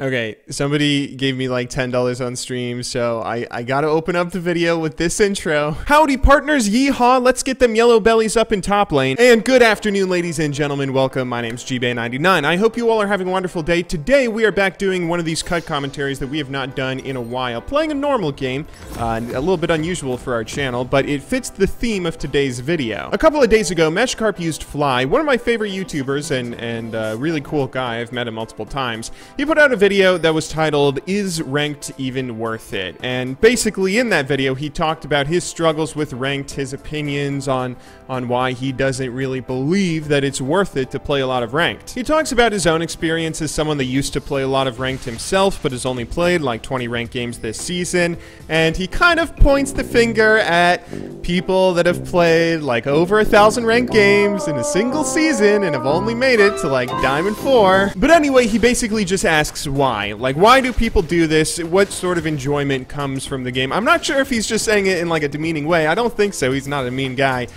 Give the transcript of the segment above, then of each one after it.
Okay, somebody gave me like $10 on stream, so I gotta open up the video with this intro. Howdy partners, yeehaw, let's get them yellow bellies up in top lane. And good afternoon, ladies and gentlemen, welcome. My name's GBay99. I hope you all are having a wonderful day. Today we are back doing one of these cut commentaries that we have not done in a while. Playing a normal game, a little bit unusual for our channel, but it fits the theme of today's video. A couple of days ago, Meshcarp used Fly, one of my favorite YouTubers and really cool guy. I've met him multiple times. He put out a video that was titled, "Is Ranked Even Worth It?" And basically in that video, he talked about his struggles with Ranked, his opinions on why he doesn't really believe that it's worth it to play a lot of Ranked. He talks about his own experience as someone that used to play a lot of Ranked himself, but has only played like 20 Ranked games this season, and he kind of points the finger at people that have played like over 1,000 Ranked games in a single season and have only made it to like Diamond 4. But anyway, he basically just asks why. Like, why do people do this? What sort of enjoyment comes from the game? I'm not sure if he's just saying it in like a demeaning way. I don't think so. He's not a mean guy.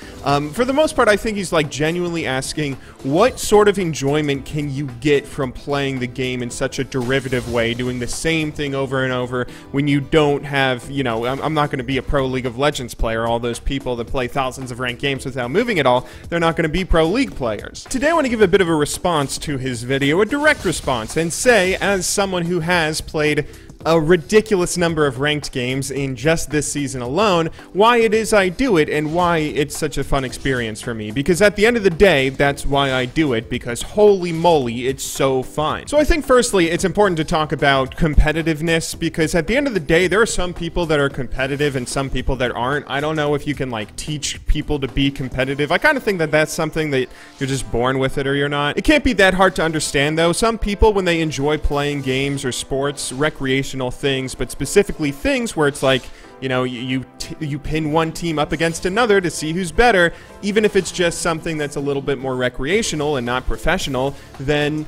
For the most part, I think he's like genuinely asking, what sort of enjoyment can you get from playing the game in such a derivative way, doing the same thing over and over when you don't have, you know, I'm not going to be a pro League of Legends player. All those people that play thousands of ranked games without moving at all, they're not going to be pro League players. Today I want to give a bit of a response to his video, a direct response, and say, as someone who has played a ridiculous number of ranked games in just this season alone, why it is I do it and why it's such a fun experience for me. Because at the end of the day, that's why I do it, because holy moly, it's so fun. So I think firstly, it's important to talk about competitiveness, because at the end of the day, there are some people that are competitive and some people that aren't. I don't know if you can like teach people to be competitive. I kind of think that that's something that you're just born with it or you're not. It can't be that hard to understand though. Some people, when they enjoy playing games or sports, recreational things, but specifically things where it's like, you know, you pin one team up against another to see who's better, even if it's just something that's a little bit more recreational and not professional, then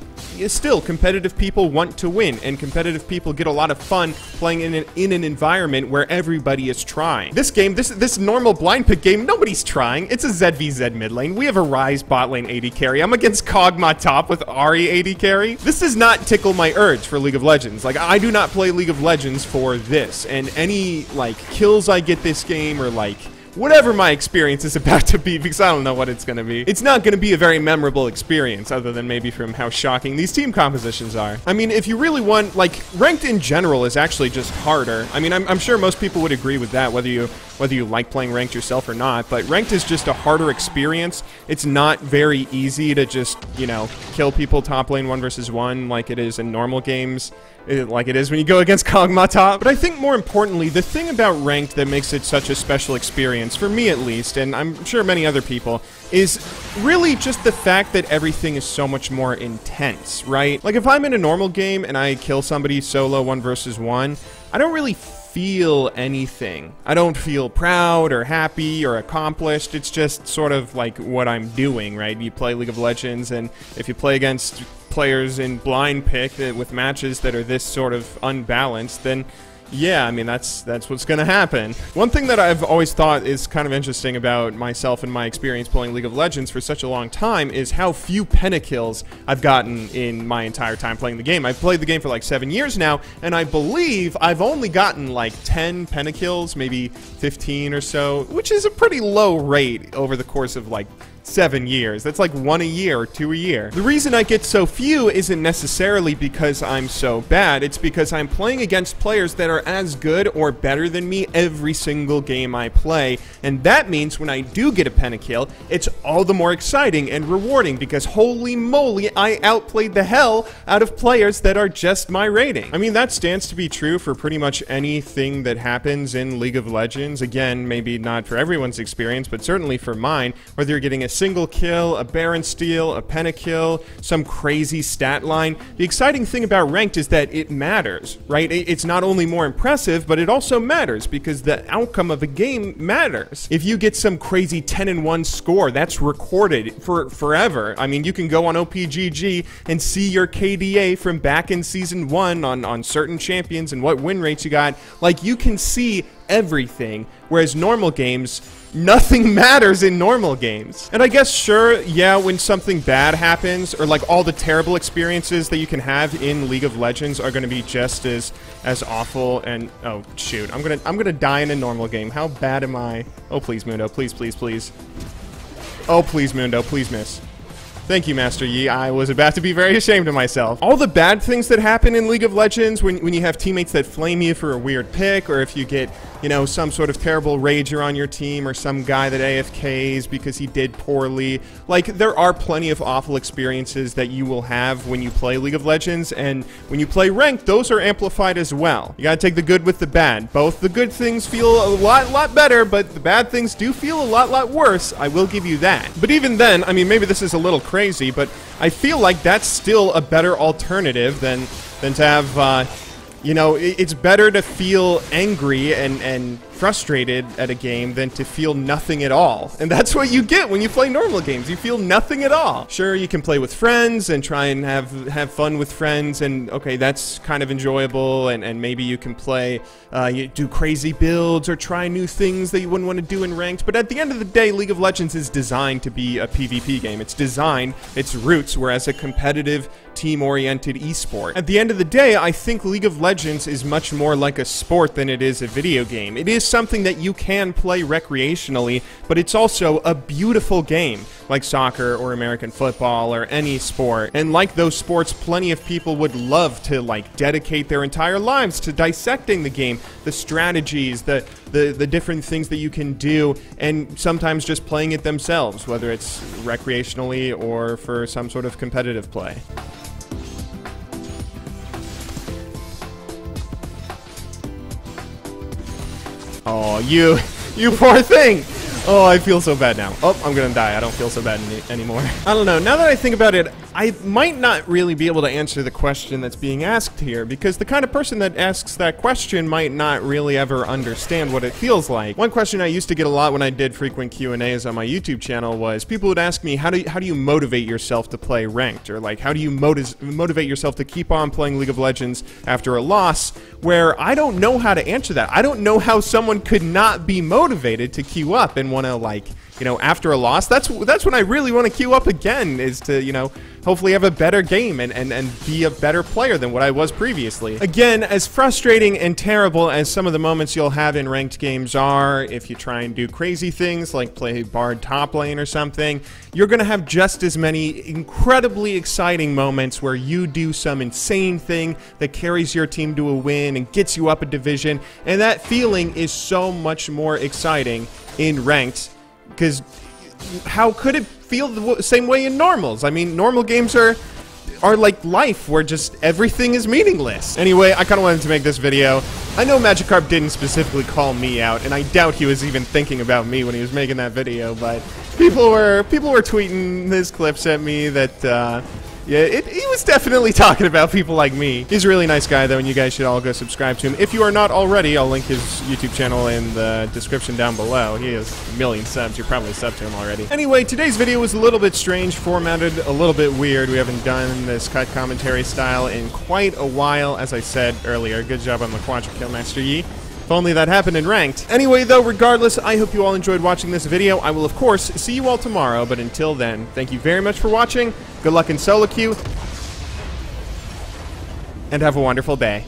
still competitive people want to win, and competitive people get a lot of fun playing in an environment where everybody is trying. This game, this normal blind pick game, nobody's trying. It's a ZVZ mid lane. We have a Ryze bot lane AD carry. I'm against Kog'Maw top with Ahri AD carry. This does not tickle my urge for League of Legends. Like, I do not play League of Legends for this, and any like kills I get this game, or like whatever my experience is about to be, because I don't know what it's going to be. It's not going to be a very memorable experience, other than maybe from how shocking these team compositions are. I mean, if you really want, like, ranked in general is actually just harder. I mean, I'm sure most people would agree with that, whether you like playing ranked yourself or not, but ranked is just a harder experience. It's not very easy to just, you know, kill people top lane 1 versus 1 like it is in normal games, like it is when you go against Kog'Maw top. But I think more importantly, the thing about ranked that makes it such a special experience, for me at least, and I'm sure many other people, is really just the fact that everything is so much more intense, right? Like, if I'm in a normal game and I kill somebody solo 1 versus 1, I don't really feel anything. I don't feel proud or happy or accomplished. It's just sort of like what I'm doing, right? You play League of Legends, and if you play against players in blind pick with matches that are this sort of unbalanced, then yeah, I mean, that's what's gonna happen. One thing that I've always thought is kind of interesting about myself and my experience playing League of Legends for such a long time is how few pentakills I've gotten in my entire time playing the game. I've played the game for like 7 years now, and I believe I've only gotten like 10 pentakills, maybe 15 or so, which is a pretty low rate over the course of like 7 years. That's like 1 a year or 2 a year. The reason I get so few isn't necessarily because I'm so bad. It's because I'm playing against players that are as good or better than me every single game I play. And that means when I do get a pentakill, it's all the more exciting and rewarding because holy moly, I outplayed the hell out of players that are just my rating. I mean, that stands to be true for pretty much anything that happens in League of Legends. Again, maybe not for everyone's experience, but certainly for mine, whether you're getting a single kill, a Baron steal, a pentakill, some crazy stat line. The exciting thing about ranked is that it matters, right? It's not only more impressive, but it also matters because the outcome of a game matters. If you get some crazy 10-1 score, that's recorded for forever. I mean, you can go on OPGG and see your KDA from back in Season 1 on certain champions and what win rates you got. Like, you can see everything, whereas normal games, nothing matters in normal games. And I guess, sure, yeah, when something bad happens, or like all the terrible experiences that you can have in League of Legends are gonna be just as awful. And oh shoot, I'm gonna die in a normal game. How bad am I? Oh please, Mundo, please, please, please. Oh please, Mundo, please miss. Thank you, Master Yi. I was about to be very ashamed of myself. All the bad things that happen in League of Legends, when you have teammates that flame you for a weird pick, or if you get, you know, some sort of terrible rager on your team, or some guy that AFKs because he did poorly. Like, there are plenty of awful experiences that you will have when you play League of Legends, and when you play ranked, those are amplified as well. You gotta take the good with the bad. Both the good things feel a lot better, but the bad things do feel a lot worse. I will give you that. But even then, I mean, maybe this is a little crazy, but I feel like that's still a better alternative than to have, you know, it's better to feel angry and frustrated at a game than to feel nothing at all. And that's what you get when you play normal games. You feel nothing at all. Sure, you can play with friends and try and have fun with friends, and okay, that's kind of enjoyable, and maybe you can play, you do crazy builds or try new things that you wouldn't want to do in ranked. But at the end of the day, League of Legends is designed to be a PvP game. It's designed, its roots were as a competitive, team-oriented esport. At the end of the day, I think League of Legends is much more like a sport than it is a video game. It is something that you can play recreationally, but it's also a beautiful game, like soccer or American football or any sport. And like those sports, plenty of people would love to like dedicate their entire lives to dissecting the game, the strategies, the different things that you can do, and sometimes just playing it themselves, whether it's recreationally or for some sort of competitive play. Oh, you poor thing! Oh, I feel so bad now. Oh, I'm gonna die. I don't feel so bad anymore. I don't know. Now that I think about it, I might not really be able to answer the question that's being asked here, because the kind of person that asks that question might not really ever understand what it feels like. One question I used to get a lot when I did frequent Q&As on my YouTube channel was people would ask me, how do you motivate yourself to play ranked? Or like, how do you motivate yourself to keep on playing League of Legends after a loss? Where I don't know how to answer that. I don't know how someone could not be motivated to queue up and want to, like, you know, after a loss. That's when I really want to queue up again, is to, you know, hopefully have a better game and be a better player than what I was previously. Again, as frustrating and terrible as some of the moments you'll have in ranked games are, if you try and do crazy things like play Bard top lane or something, you're gonna have just as many incredibly exciting moments where you do some insane thing that carries your team to a win and gets you up a division, and that feeling is so much more exciting in ranked, because how could it feel the same way in normals? I mean, normal games are like life, where just everything is meaningless. Anyway, I kind of wanted to make this video. I know Magikarp didn't specifically call me out, and I doubt he was even thinking about me when he was making that video, but people were tweeting his clips at me that, yeah, he was definitely talking about people like me. He's a really nice guy, though, and you guys should all go subscribe to him. If you are not already, I'll link his YouTube channel in the description down below. He has a million subs. You're probably subbed to him already. Anyway, today's video was a little bit strange, formatted a little bit weird. We haven't done this cut commentary style in quite a while, as I said earlier. Good job on the Quadra kill, Master Yi. If only that happened in ranked. Anyway, though, regardless, I hope you all enjoyed watching this video. I will, of course, see you all tomorrow, but until then, thank you very much for watching. Good luck in solo queue, and have a wonderful day.